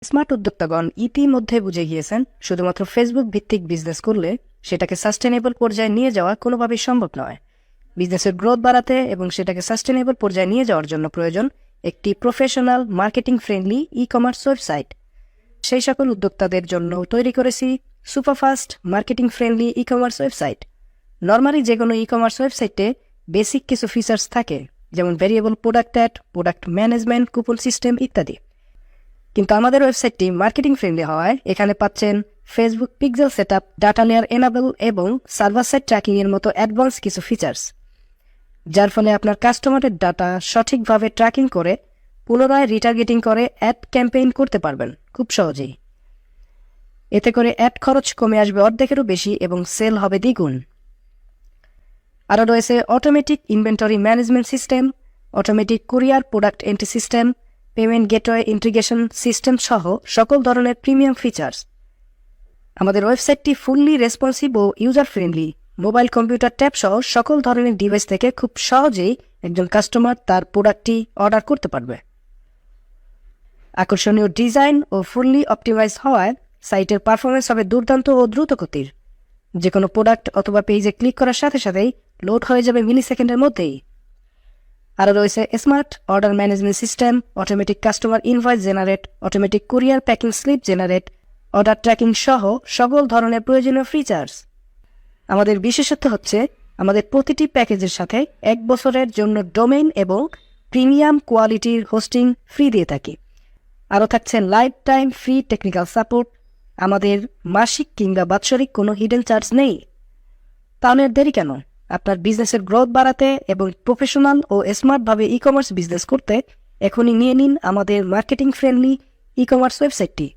Smart উদ্যোক্তাগণ ইতিমধ্যে বুঝে গিয়েছেন শুধুমাত্র ফেসবুক ভিত্তিক বিজনেস করলে সেটাকে সাস্টেনেবল পর্যায়ে নিয়ে যাওয়া কোনোভাবেই সম্ভব নয়। বিজনেসের গ্রোথ বাড়াতে এবং সেটাকে সাস্টেনেবল পর্যায়ে নিয়ে যাওয়ার জন্য প্রয়োজন একটি professional marketing friendly e commerce website. সেই সকল উদ্যোক্তাদের জন্য তৈরি করেছি superfast marketing friendly e commerce website. Normally যে কোনো ই কমার্স ওয়েবসাইটে বেসিক কিছু ফিচার্স থাকে, যেমন variable product add, product management, coupon system ইত্যাদি। কিন্তু আমাদের ওয়েবসাইটটি মার্কেটিং ফ্রেন্ডলি হওয়ায় এখানে পাচ্ছেন Facebook pixel setup, data layer enable এবং সার্ভার সাইড ট্র্যাকিং এর মতো অ্যাডভান্স কিছু ফিচার্স, যার ফলে আপনার কাস্টমারের ডাটা সঠিকভাবে ট্র্যাকিং করে পুনরায় রিটার্গেটিং করে অ্যাড ক্যাম্পেইন করতে পারবেন খুব সহজেই। এতে করে অ্যাড খরচ কমে আসবে অর্ধেকেরও বেশি এবং সেল হবে দ্বিগুণ। আরও রয়েছে automatic inventory management system, automatic courier product entry system, payment gateway integration system সহ সকল ধরনের প্রিমিয়াম ফিচার্স। আমাদের ওয়েবসাইটটি ফুললি রেসপন্সিভ ও user friendly. Mobile, computer, tab সহ সকল ধরনের ডিভাইস থেকে খুব সহজেই একজন কাস্টমার তার প্রোডাক্টটি অর্ডার করতে পারবে। আকর্ষণীয় ডিজাইন ও ফুললি অপটিমাইজ হওয়ায় সাইটের পারফরমেন্স হবে দুর্দান্ত ও দ্রুত গতির। যে কোনো প্রোডাক্ট অথবা পেজে ক্লিক করার সাথে সাথেই লোড হয়ে যাবে মিলি সেকেন্ডের মধ্যেই। আরও রয়েছে smart order management system, automatic customer invoice generate, automatic courier packing slip generate, order tracking সহ সকল ধরনের প্রয়োজনীয় ফিচার্স। আমাদের বিশেষত্ব হচ্ছে আমাদের প্রতিটি প্যাকেজের সাথে 1 বছরের জন্য ডোমেইন এবং প্রিমিয়াম কোয়ালিটির হোস্টিং ফ্রি দিয়ে থাকি। আরও থাকছে life time free technical support. আমাদের মাসিক কিংবা বাৎসরিক কোনো হিডেন চার্জ নেই। তাহলে আর দেরি কেন? আপনার বিজনেসের গ্রোথ বাড়াতে এবং প্রফেশনাল ও স্মার্টভাবে ই কমার্স বিজনেস করতে এখনই নিয়ে নিন আমাদের মার্কেটিং ফ্রেন্ডলি ই কমার্স ওয়েবসাইটটি।